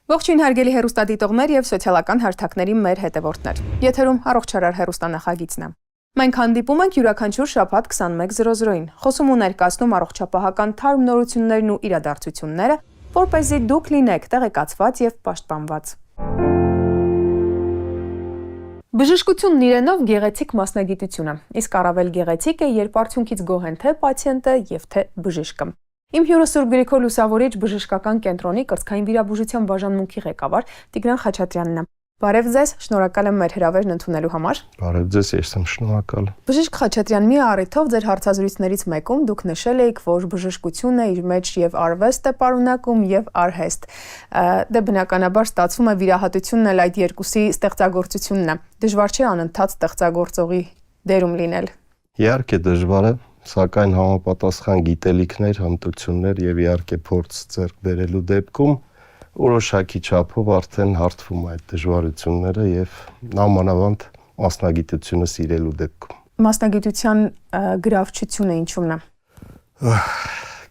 Ողջույն հարգելի հեռուստադիտողներ եւ սոցիալական հարթակների մեր հետևորդներ։ Եթերում առողջարար հեռուստանախագիծն է։ Մենք հանդիպում ենք յուրաքանչյուր շաբաթ 21:00-ին։ Խոսում ու ներկայացնում առողջապահական թարմ նորություններն ու իրադարձությունները, որպեսզի դուք լինեք տեղեկացված եւ պաշտպանված։ Բժշկությունն իրենով գեղեցիկ մասնագիտություն է, իսկ առավել գեղեցիկ է, երբ արդյունքից գոհ են թե պացիենտը եւ թե բժիշկը։ Իմ հյուրը Սուրբ Գրիգոր Լուսավորիչ բժշկական կենտրոնի կրծքային վիրաբուժության բաժանմունքի ղեկավար Տիգրան Խաչատրյանն է։ Բարև ձեզ, շնորհակալ եմ մեր հրավերն ընդունելու համար։ Բարև ձեզ, ես եմ շնորհակալ։ Բժիշկ Խաչատրյան, մի առիթով ձեր հարցազրույցներից մեկում դուք նշել եք, որ բժշկությունը իր մեջ եւ արվեստ է պարունակում եւ արհեստ։ Դե բնականաբար ստացվում է վիրահատությունն էլ այդ երկուսի ստեղծագործությունն է։ Դժվար չէ անընդհատ ստեղծագործողի դերում լինել։ Իհարկե դժվար է, սակայն համապատասխան գիտելիքներ, հմտություններ եւ իհարկե փորձ ձեռք բերելու դեպքում որոշակի չափով արդեն հարթվում այդ դժվարությունները եւ նամանավանդ մասնագիտությունը սիրելու դեպքում։ Մասնագիտության գրավչությունը ինչու՞մն է։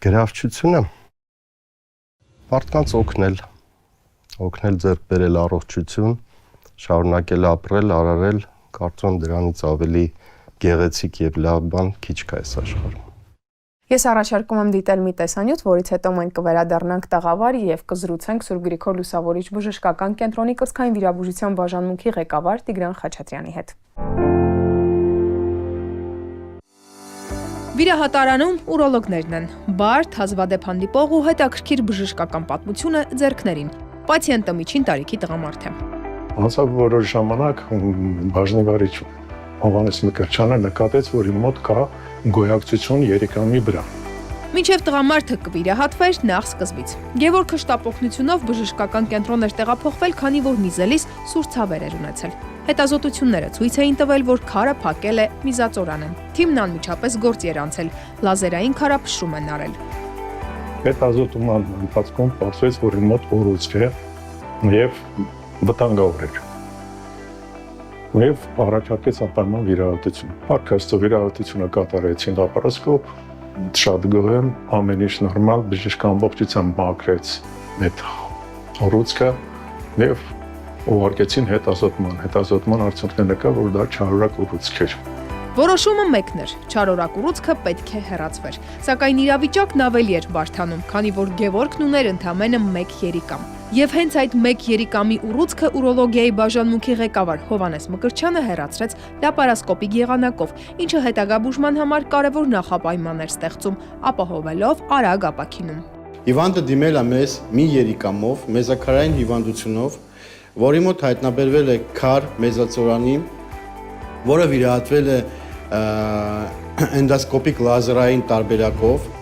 Գրավչությունը մարդկանց օգնել ձեռք բերել առողջություն, շարունակել ապրել, արարել, կարծում դրանից ավելի գեղեցիկ եւ լավ բան քիչ կա այս աշխարհում։ Ես առաջարկում եմ դիտել մի տեսանյութ, որից հետո մենք կվերադառնանք տաղավարի եւ կզրուցենք Սուրբ Գրիգոր Լուսավորիչ բժշկական կենտրոնի կրծքային վիրաբուժության բաժանմունքի ղեկավար Տիգրան Խաչատրյանի հետ։ Վիրահատարանում ուրոլոգներն են։ Բարդ, հազվադեպ հանդիպող ու հետաքրքիր բժշկական պատմությունը ձեռքներին։ Պացիենտը միջին տարիքի տղամարդ է։ Անցավ որոշ ժամանակ բաժնեվարիչ Հովհաննես Մկրտչյանը նկատեց, որ իմ մոտ կա գոյակցություն երիկամի վրա։ Մինչև տղամարդը կվիրահատվեր նախ սկզբից։ Գևորգը շտապօգնությունով բժշկական կենտրոն էր տեղափոխվել, քանի որ միզելիս սուր ցավեր էր ունեցել։ Հետազոտությունները ցույց էին տվել, որ քարը փակել է միզածորանը։ Թիմն անմիջապես գործի էր անցել, լազերային քարափշրում են արել։ Հետազոտման ընթացքում պարզվեց, որ իմ մոտ ուռուցք է եւ վտանգավոր էր։ Եվ առաջարկեց անպայման վիրահատություն։ Փառքաստո վիրահատությունը կատարեցին լապարոսկոպ, շատ գոհ եմ, ամեն ինչ նորմալ, բժիշկը ամբողջությամբ մաքրեց այդ ուռուցքը եւ ուղարկեցին հետազոտման արդյունքները կա, որ դա չարորակ ուռուցք էր։ Որոշումը մեկն էր, չարորակ ուռուցքը պետք է հեռացվեր, սակայն իրավիճակն ավելի էր բարդանում, քանի որ Գևորգն ուներ ընդամենը 1 երիկամ։ Եվ հենց այդ 1 երիկամի ուռուցքը ուրոլոգիայի բաժանմունքի ղեկավար Հովհաննես Մկրտչյանը հեռացրեց լապարասկոպիկ եղանակով, ինչը հետագա բուժման համար կարևոր նախապայման էր ստեղծում, ապահովելով արագ ապաքինում։ Հիվանդը դիմել է մեզ մի երիկամով, մեզաքարային հիվանդությունով, որի մոտ հայտնաբերվել է քար մեզածորանի, որը վիրահատվել է էնդոսկոպիկ լազերային տարբերակով։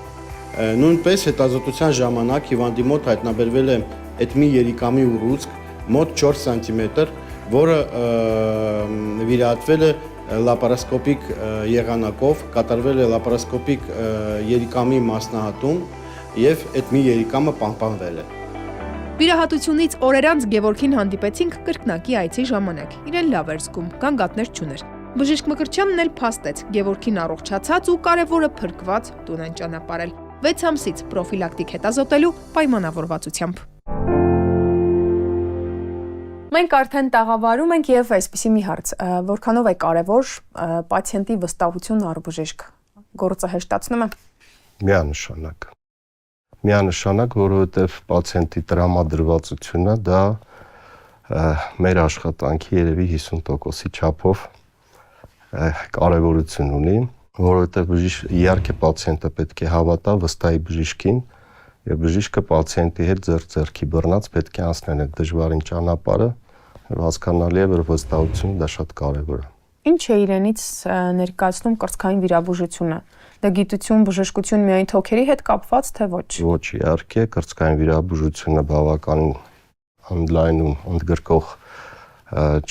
Նույնպես հետազոտության ժամանակ հիվանդի մոտ հայտնաբերվել է այդ մի երիկամի ուռուցք մոտ 4 սանտիմետր, որը վիրահատվել է լապարասկոպիկ եղանակով, կատարվել է լապարասկոպիկ երիկամի մասնահատում եւ այդ մի երիկամը պահպանվել է։ Վիրահատությունից օրեր անց Գևորգին հանդիպեցինք կրկնակի այցի ժամանակ։ Իրեն լավ էր զգում, գանգատներ չուներ։ Բժիշկ Մկրտչյանն էլ փաստեց, Գևորգին առողջացած ու կարևորը փրկված տուն են ճանապարհել։ 6 ամսից պրոֆիլակտիկ հետազոտելու պայմանավորվածությամբ։ Մենք արդեն տաղավարում ենք եւ այսպիսի մի հարց, որքանով է կարևոր պացիենտի վստահությունը առբժիշկ։ Գործը հեշտացնում է։ Միանշանակ, որովհետև պացիենտի տրամադրվածությունը դա մեր աշխատանքի երևի 50%-ի չափով կարևորություն ունի, որովհետև իհարկե պացիենտը պետք է հավատա, վստահի բժիշկին եւ բժիշկը պացիենտի հետ ձեռք-ձեռքի բռնած պետք է անցնեն այդ դժվարին ճանապարհը, հասկանալի է, որ վստահությունը դա շատ կարևոր է։ Ինչ է իրենից ներկայացնում կրծքային վիրաբուժությունը։ Դա գիտություն, բժշկություն միայն թոքերի հետ կապված թե ոչ։ Ոչ, իհարկե, կրծքային վիրաբուժությունը բավականին ընդլայն ու ընդգրկող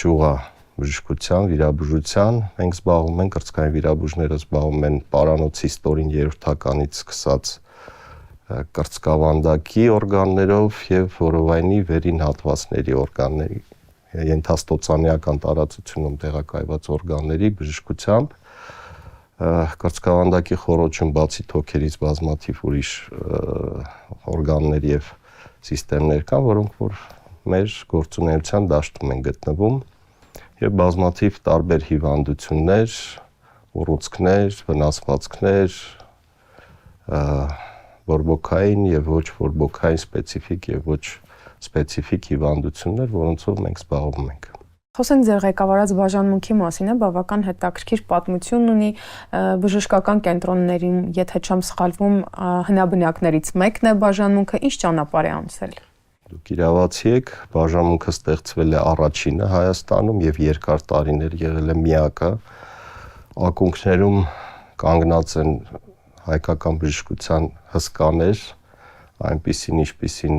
ճյուղ է բժշկության, վիրաբուժության։ Մենք զբաղվում ենք կրծքային վիրաբույժները զբաղվում են պարանոցի ստորին երրորդականից սկսած կրծքավանդակի օրգաններով եւ որովայնի վերին հատվածների օրգանների, ենթաստոցանեական տարածությունում տեղակայված օրգանների բժշկությամբ կրծքավանդակի խոռոչում բացի թոքերից բազմաթիվ ուրիշ օրգաններ եւ սիստեմներ կան, որոնք որ մեր գործունեության դաշտում են գտնվում եւ բազմաթիվ տարբեր հիվանդություններ, ուռուցքներ, վնասվածքներ, բորբոքային եւ ոչ բորբոքային սպეციფიկ եւ ոչ սպეციფიկ հիվանդություններ, որոնցով մենք զբաղվում ենք։ Խոսենք ձեր ղեկավարած բաժանմունքի մասին, բավական հետաքրքիր պատմություն ունի բժշկական կենտրոններին, եթե չեմ սխալվում, հնաբնակներից մեկն է բաժանմունքը, ինչ ճանապարհ է անցել։ Դուք իրավացի եք, բաժանմունքը ստեղծվել է առաջինը Հայաստանում եւ երկար տարիներ եղել է միակը։ Ակունքներում կանգնած են հայկական բժշկության հսկաներ, այնպիսին ինչպիսին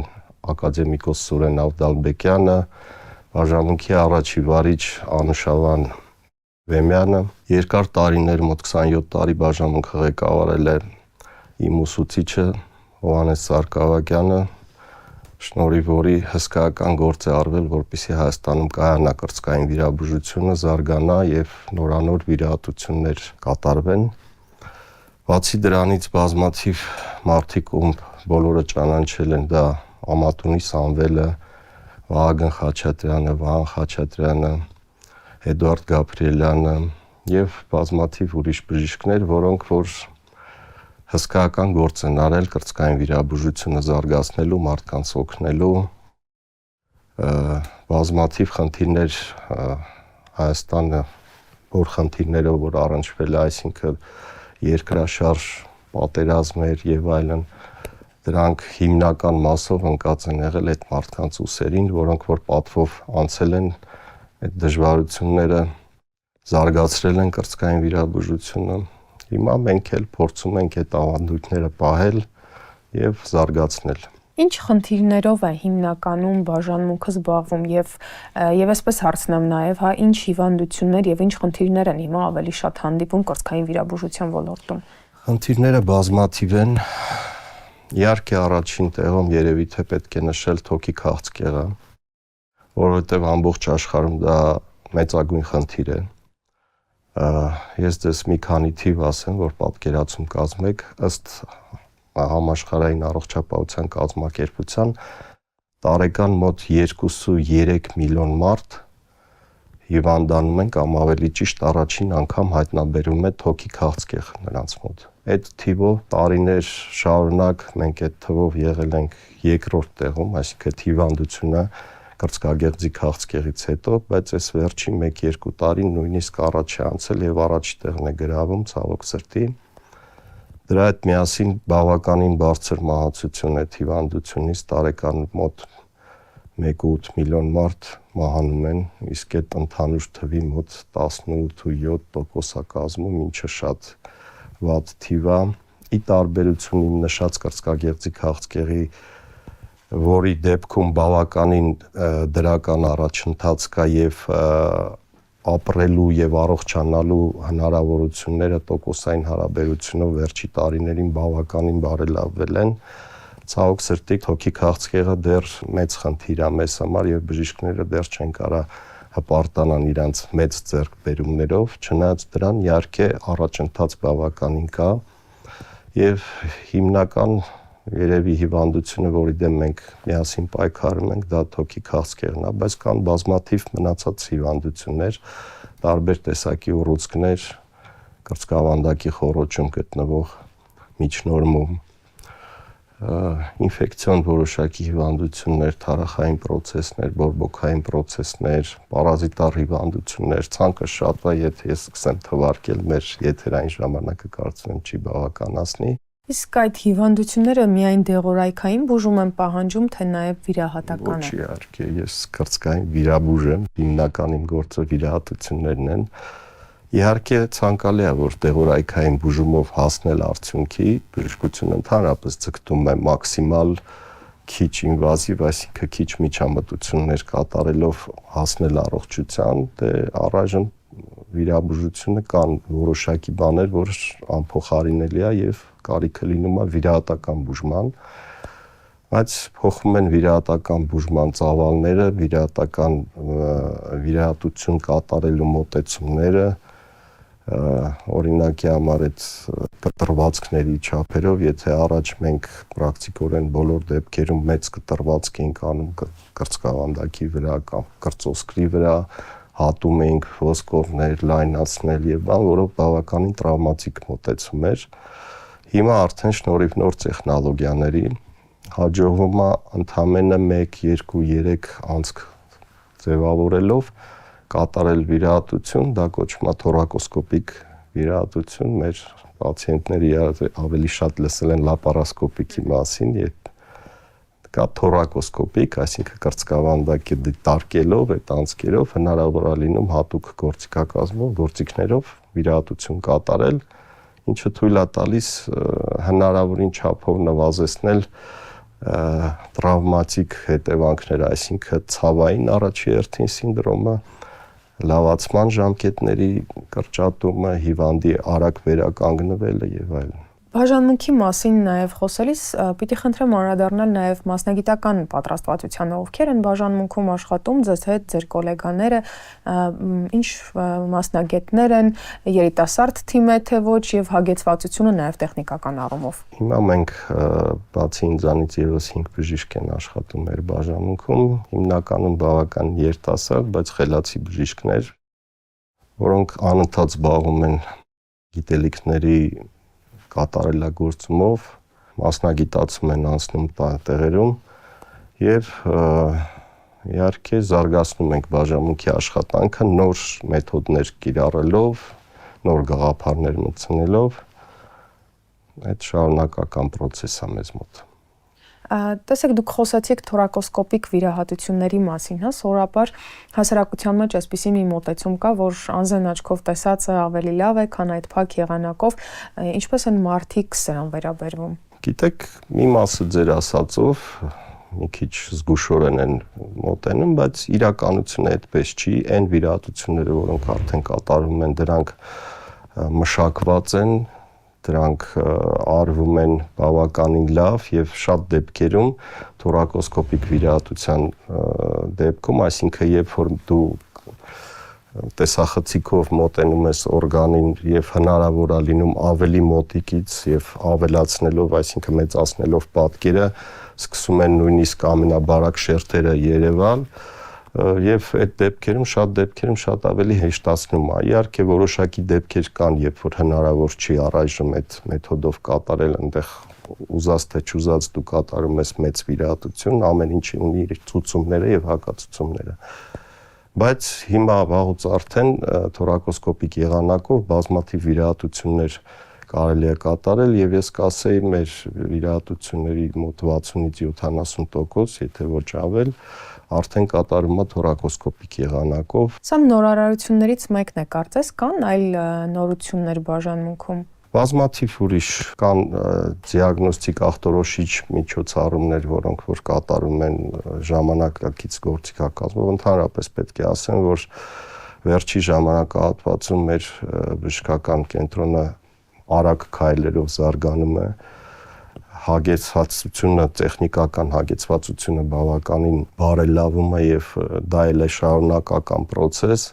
ակադեմիկոս Սուրեն Ավդալբեկյանը, բաժանմունքի առաջի վարիչ Անուշավան Վեմյանը, երկար տարիներ, մոտ 27 տարի բաժանմունքը ղեկավարել է իմ ուսուցիչը Հովհաննես Սարգսակյանը, շնորհիվ որի հսկայական գործ է արվել, որպեսզի Հայաստանում կայանա կրծքային վիրաբուժությունը, զարգանա եւ նորանոր վիրահատություններ կատարվեն։ Բացի դրանից բազմաթիվ մարդիկ, ում բոլորը ճանաչել են, դա Ամատունի Սամվելը, Վահագն Խաչատրյանը, Վահան Խաչատրյանը, Էդուարդ Գաբրիելյանը եւ բազմաթիվ ուրիշ բժիշկներ, որոնք որ հսկայական գործ են արել կրծքային վիրաբուժությունը զարգացնելու, մարդկանց օգնելու, բազմաթիվ խնդիրներ Հայաստանը, որ խնդիրներով որ առնչվել է, այսինքն երկրաշարժ, պատերազմներ եւ այլն, դրանք հիմնական մասով ընկած են եղել այդ մարդկանց ուսերին, որոնք որ պատվով անցել են այդ դժվարությունները, զարգացրել են կրծքային վիրաբուժությունը։ Հիմա մենք էլ փորձում ենք այդ ավանդույթները պահել եւ զարգացնել։ Ինչ խնդիրներով է հիմնականում բաժանմունքը զբաղվում եւ այսպես հարցնեմ նաեւ, հա, ինչ հիվանդություններ եւ ինչ խնդիրներ են հիմա ավելի շատ հանդիպում կրծքային վիրաբուժության ոլորտում։ Խնդիրները բազմաթիվ են։ Իհարկե առաջին տեղում երևի թե պետք է նշել թոքի քաղցկեղը, որովհետև ամբողջ աշխարհում դա մեծագույն խնդիր է։ Ես դες մի քանի թիվ ասեմ, որ պատկերացում կազմեք, ըստ համաշխարհային առողջապահության կազմակերպության տարեկան մոտ 2.3 միլիոն մարդ հիվանդանում են կամ ավելի ճիշտ առաջին անգամ հայտնաբերում է թոքի քաղցկեղ նրանց մոտ։ Այդ թիվով տարիներ շարունակ մենք այդ թվով եղել ենք երկրորդ տեղում, այսինքն հիվանդությունը կրծքագեղձի քաղցկեղից հետո, բայց այս վերջին 1-2 տարին նույնիսկ առաջ է անցել եւ առաջի տեղն է գրավում ցավոք սրտի։ Դրա հետ միասին բավականին բարձր մահացություն է հիվանդությունից, տարեկան մոտ 1.8 միլիոն մարդ մահանում են, իսկ այդ ընդհանուր թվի մոտ 18.7% կազմում, ինչը շատ վատ թիվ է։ Ի տարբերություն իմ նշած կրծքագեղձի քաղցկեղի, որի դեպքում բավականին դրական առաջընթաց կա եւ ապրելու եւ առողջանալու հնարավորությունները տոկոսային հարաբերությունով վերջի տարիներին բավականին բարելավվել են։ Ցավոք սրտի թոքի քաղցկեղը դեռ մեծ խնդիր է մեզ համար եւ բժիշկները դեռ չեն կարող հպարտանան իրանց մեծ ձեռքբերումներով, չնայած դրան իհարկե առաջընթաց բավականին կա եւ հիմնական երևի հիվանդությունը, որի դեմ մենք միասին պայքարում ենք, դա թոքի քաղցկեղն է, բայց կան բազմաթիվ մնացած հիվանդություններ, տարբեր տեսակի ուռուցքներ, կրծքավանդակի խոռոչում գտնվող միջնորմում, ինֆեկցիոն որոշակի հիվանդություններ, թարախային պրոցեսներ, բորբոքային պրոցեսներ, պարազիտար հիվանդություններ, ցանկը շատ է, եթե ես սկսեմ թվարկել մեր եթերային ժամանակը կարծում եմ չի բավականացնի։ Իսկ այդ հիվանդությունները միայն դեղորայքային բուժում են պահանջում, թե նաև վիրահատական Ոչ, իհարկե, ես կրծքային վիրաբույժ եմ, հիմնական իմ գործը վիրահատություններն են։ Իհարկե ցանկալի է, որ դեղորայքային բուժումով հասնել արդյունքի, բժշկությունը ընդհանրապես ձգտում է մաքսիմալ քիչ ինվազիվ, այսինքն քիչ միջամտություններ կատարելով հասնել առողջության, դե առայժմ վիրաբուժությունը կան որոշակի բաներ, որ անփոխարինելի է եւ կարիքը լինում է վիրահատական բուժման, բայց փոխում են վիրահատական բուժման ծավալները, վիրահատություն կատարելու մոտեցումները, օրինակի համար այդ կտրվածքների չափերով, եթե առաջ մենք պրակտիկորեն բոլոր դեպքերում մեծ կտրվածք էինք անում կրծքավանդակի վրա կամ կրծոսկրի վրա, հատում էինք ոսկորներ, լայնացնել եւ բան, որով բավականին տրավմատիկ մոտեցում էր։ Հիմա արդեն շնորհիվ նոր տեխնոլոգիաների հաջողվում է ընդամենը 1, 2, 3 անցք ձևավորելով կատարել վիրահատություն, դա կոչվում է թորակոսկոպիկ վիրահատություն, մեր պացիենտները ավելի շատ լսել են լապարասկոպիկի մասին, կա թորակոսկոպիկ, այսինքն կրծքավանդակը դիտարկելով այդ անցքերով հնարավոր է լինում հատուկ գործիքակազմով, գործիքներով վիրահատություն կատարել, ինչը թույլ է տալիս հնարավորին չափով նվազեցնել տրավմատիկ հետևանքները, այսինքն ցավային առաջի հերթին սինդրոմը, լավացման ժամկետների կրճատումը, հիվանդի արագ վերականգնվելը եւ այլն։ Բաժանմունքի մասին նաև խոսելիս պիտի խնդրեմ անդրադառնալ նաև մասնագիտական պատրաստվածությանը, ովքեր են բաժանմունքում աշխատում, ձեզ հետ ձեր գոլեգաները, ինչ մասնագետներ են, երիտասարդ թիմ է թե ոչ եւ հագեցվածությունը նաև տեխնիկական առումով։ Հիմա մենք բացի ինձանից եւս 5 բժիշկ են աշխատում մեր բաժանմունքում, հիմնականում բավական երիտասարդ, բայց խելացի բժիշկներ, որոնք անընդհատ զբաղվում են գիտելիքների կատարելագործումով, մասնագիտացում են անցնում տեղերում եւ իհարկե զարգացնում ենք բաժանմունքի աշխատանքը նոր մեթոդներ կիրառելով, նոր գաղափարներ մտցնելով, այդ շարունակական process է մեզ մոտ։ Տեսեք, դուք խոսեցիք թորակոսկոպիկ վիրահատությունների մասին, հա, սովորաբար հասարակության մեջ այսպիսի մի մոտեցում կա, որ անզեն աչքով տեսածը ավելի լավ է, քան այդ փակ եղանակով, ինչպես են մարդիկ սրան վերաբերվում։ Գիտեք, մի մասը ձեր ասածով մի քիչ զգուշորեն են մոտենում, բայց իրականությունը այդպես չի, այն վիրահատությունները, որոնք արդեն կատարվում են, դրանք մշակված են, դրանք արվում են բավականին լավ եւ շատ դեպքերում թորակոսկոպիկ վիրահատության դեպքում, այսինքն երբ որ դու տեսախցիկով մոտենում ես օրգանին եւ հնարավոր է լինում ավելի մոտիկից եւ ավելացնելով, այսինքն մեծացնելով պատկերը, սկսում են նույնիսկ ամենաբարակ շերտերը երևալ եւ այդ դեպքերում շատ ավելի հեշտացնում է։ Իհարկե որոշակի դեպքեր կան, երբ որ հնարավոր չի առայժմ այդ մեթոդով կատարել, այնտեղ ուզած թե չուզած դու կատարում ես մեծ վիրահատություն, ամեն ինչի ունի իր ցուցումները եւ հակացուցումները։ Բայց հիմա վաղուց արդեն թորակոսկոպիկ եղանակով բազմաթիվ վիրահատություններ կարելի է կատարել եւ ես կասեի մեր վիրահատությունների մոտ 60-ից 70%, եթե ոչ ավել, արդեն կատարվում է թորակոսկոպիկ եղանակով։ Սա նորարարություններից մեկն է, կարծես կան այլ նորություններ բաժանմունքում։ Բազմաթիվ ուրիշ կան դիագնոստիկ ախտորոշիչ միջոցառումներ, որոնք որ կատարում են ժամանակակից գործիքակազմով, ընդհանրապես պետք է ասեմ, որ վերջի ժամանակահատվածում մեր բժշկական կենտրոնը արագ քայլերով զարգանում է, հագեցվածությունը, տեխնիկական հագեցվածությունը բավականին բարելավում է եւ դա էլ է շարունակական process,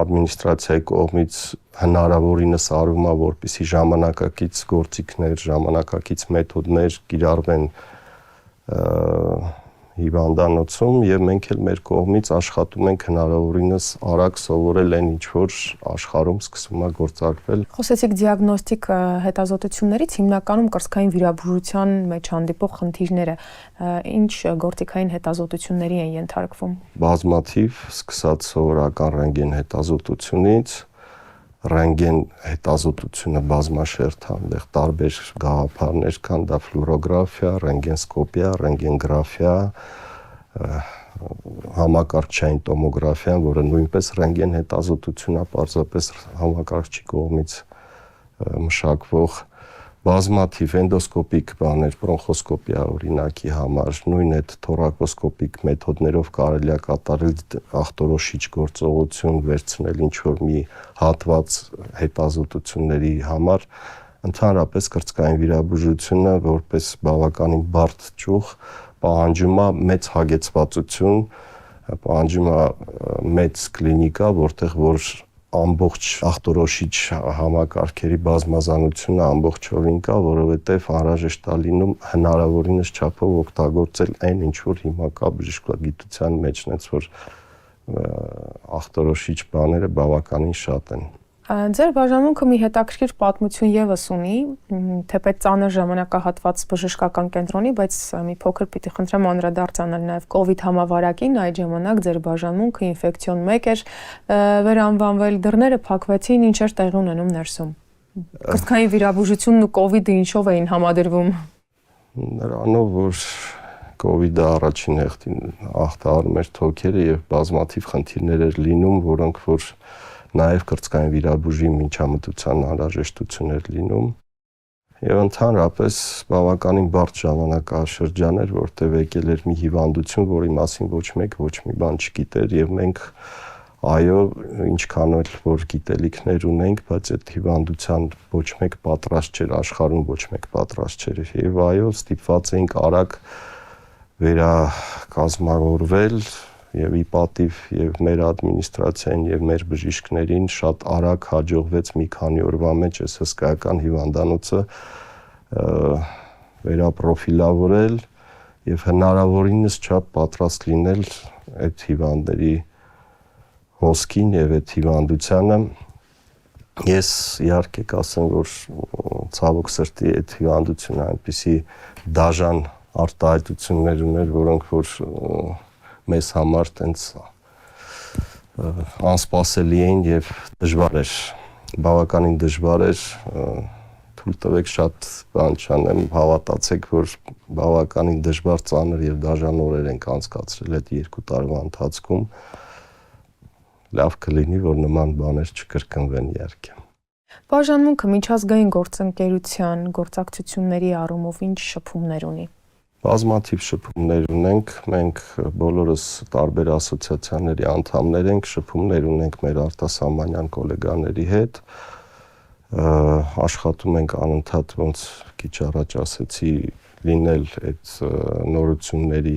ադմինիստրացիայի կողմից հնարավորինս արվում է, որպեսզի ժամանակակից գործիքներ, ժամանակակից մեթոդներ կիրառվեն հիվանդանոցում եւ մենք էլ մեր կողմից աշխատում ենք հնարավորինս արագ սովորել այն ինչ որ աշխարհում սկսում է գործարկվել։ Խոսեցիք դիագնոստիկ հետազոտություններից, հիմնականում կրծքային վիրաբուժության մեջ հանդիպող խնդիրները, ինչ գործիքային հետազոտությունների են ենթարկվում։ Բազմաթիվ, սկսած սովորական ռենտգեն հետազոտությունից, ռենտգեն հետազոտությունը բազմաշերտ է, այնտեղ տարբեր գաղափարներ կան, դա ֆլուորոգրաֆիա, ռենտգենսկոպիա, ռենտգենգրաֆիա, համակարգչային տոմոգրաֆիան, որը նույնպես ռենտգեն հետազոտություն է, պարզապես համակարգչի կողմից մշակվող բազմաթիվ էնդոսկոպիկ բաներ, բրոնխոսկոպիա օրինակի համար, նույն այդ թորակոսկոպիկ մեթոդներով կարելի է կատարել ախտորոշիչ գործողություն, վերցնել ինչ որ մի հատված հետազոտությունների համար, ընդհանրապես կրծքային վիրաբուժությունը որպես բավականին բարդ ճյուղ պահանջում է մեծ հագեցվածություն, պահանջում է մեծ կլինիկա, որտեղ որ ամբողջ ախտորոշիչ համակարգերի բազմազանությունը ամբողջովին կա, որովհետև անհրաժեշտ է լինում հնարավորինս չափով օգտագործել այն, ինչ որ հիմա կա բժշկագիտության մեջ, այնց որ ախտորոշիչ բաները բավականին շատ են։ Ձեր բաժանմունքը մի հետաքրքիր պատմություն եւս ունի, թեպետ ծանր ժամանակահատված բժշկական կենտրոնի, բայց մի փոքր պիտի խնդրեմ անդրադարձանալ նաեւ COVID համավարակին, այդ ժամանակ ձեր բաժանմունքը ինֆեկցիոն 1 էր վերանվանվել, դռները փակվեցին, ինչ էր տեղի ունենում ներսում։ Կրծքային վիրաբուժությունն ու COVID-ը ինչով էին համադրվում։ Նրանով, որ COVID-ը առաջին հերթին ախտահարում էր թոքերը եւ բազմաթիվ խնդիրներ էր լինում, որոնք որ նաև կրծքային վիրաբուժի միջամտության անհրաժեշտություն էր լինում եւ ընդհանրապես բավականին բարդ ժամանակաշրջան էր, որտեղ եկել էր մի հիվանդություն, որի մասին ոչ մի բան չգիտեր եւ մենք այո, ինչքան էլ որ գիտելիքներ ունենք, բայց այդ հիվանդության ոչ մեկ պատրաստ չէր, աշխարհում ոչ մեկ պատրաստ չէր եւ այո, ստիպված էինք արագ վերակազմավորվել եւ ի պատիվ եւ մեր ադմինիստրացիային եւ մեր բժիշկներին շատ արագ հաջողվեց մի քանի օրվա մեջ այս հսկայական հիվանդանոցը վերապրոֆիլավորել եւ հնարավորինս չափ պատրաստ լինել այդ հիվանդների հոսքին եւ այդ հիվանդությանը։ Ես իհարկե կասեմ, որ ցավոք սրտի այդ հիվանդությունը այնպիսի դաժան արտահայտություններ ուներ, որոնք որ մեզ համար տենց անսպասելի էին եւ դժվար էր, բավականին դժվար էր, թույլ տվեք շատ բան չանեմ, հավատացեք, որ բավականին դժվար, ծանր եւ դաժան օրեր ենք անցկացրել այդ 2 տարվա ընթացքում, լավ կլինի, որ նման բաներ չկրկնվեն իհարկե։ Բաժանմունքը միջազգային գործընկերության գործակցությունների առումով ինչ շփումներ ունի։ Բազմաթիվ շփումներ ունենք, մենք բոլորս տարբեր ասոցիացիաների անդամներ ենք, շփումներ ունենք մեր արտասահմանյան գոլեգաների հետ, աշխատում ենք անընդհատ, ոնց քիչ առաջ ասեցի, լինել այդ նորությունների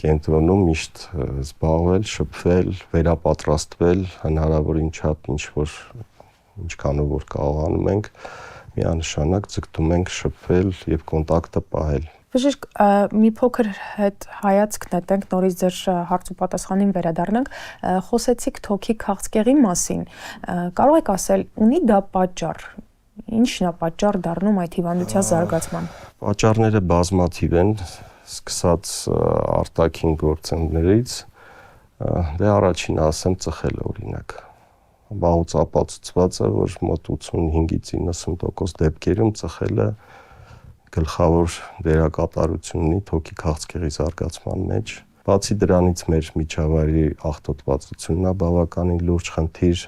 կենտրոնում, միշտ զբաղվել, շփվել, վերապատրաստվել, հնարավորին չափ ինչքանով որ կարողանում ենք, միանշանակ ձգտում ենք շփվել եւ կոնտակտը պահել։ Բժիշկ, մի փոքր հետ հայացք նետենք, նորից ձեր հարց ու պատասխանին վերադառնանք, խոսեցիք թոքի քաղցկեղի մասին, կարող եք ասել, ունի դա պատճառ, ինչն է պատճառ դառնում այդ հիվանդության զարգացման։ Պատճառները բազմաթիվ են, սկսած արտաքին գործոններից, դե առաջին ասեմ ծխելը օրինակ։ Վաղուց ապացուցված է, որ մոտ 85-ից 90% դեպքերում ծխելը գլխավոր դերակատարություն ունի թոքի քաղցկեղի զարգացման մեջ։ Բացի դրանից մեր միջավայրի աղտոտվածությունն է բավականին լուրջ խնդիր,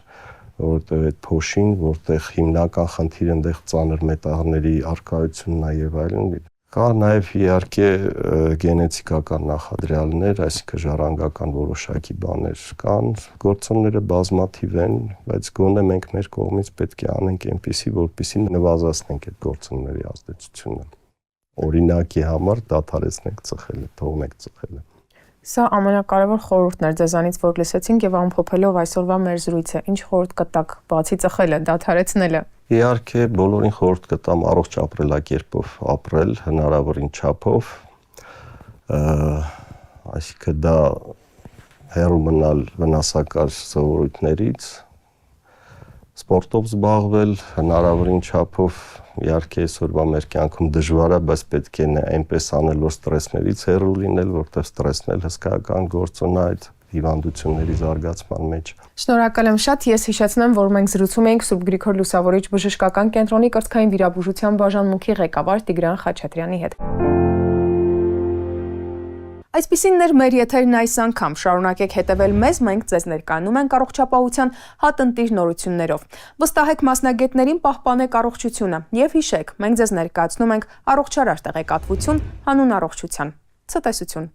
որտեղ այդ փոշին, որտեղ հիմնական խնդիրը այնտեղ ծանր մետաղների առկայությունն է եւ այլն։ Կա նաեւ իհարկե գենետիկական նախադրյալներ, այսինքն ժառանգական որոշակի բաներ կան, գործոնները բազմաթիվ են, բայց գոնե մենք մեր կողմից պետք է անենք այնպիսի, որպեսզի նվազեցնենք այդ գործոնների ազդեցությունը։ Օրինակի համար դադարեցնենք ծխելը, թողնենք ծխելը։ Սա ամենակարևոր խորհուրդն էր ձեզանից, որ լսեցինք եւ ամփոփելով այսօրվա մեր զրույցը, ինչ խորհուրդ կտաք բացի ծխելը, դադարեցնելը։ Իհարկե, բոլորին խորհուրդ կտամ առողջ ապրելակերպով ապրել, հնարավորին չափով, այսինքն դա հեռու մնալ վնասակար սովորույթներից, սպորտով զբաղվել, հնարավորին չափով, իհարկե այսօրվա մեր կյանքում դժվար է, բայց պետք է այնպես անել, որ ստրեսներից հեռու լինել, որտեղ ստրեսն էլ հսկայական գործոն է այդ հիվանդությունների զարգացման մեջ։ Շնորհակալ եմ շատ, ես հիշեցնեմ, որ մենք զրուցում էինք Սուրբ Գրիգոր Լուսավորիչ բժշկական կենտրոնի կրծքային վիրաբուժության բաժանմունքի ղեկավար Տիգրան Խաչատրյանի հետ։ Այսպիսին էր մեր եթերն այս անգամ, շարունակեք հետևել մեզ, մենք ձեզ ներկայանում ենք առողջապահության հատընտիր նորություններով։ Վստահեք մասնագետներին, պահպանեք առողջությունը եւ հիշեք, մենք ձեզ ներկայացնում ենք առողջարար տեղեկատվություն հանուն առողջության։ Ցտեսություն։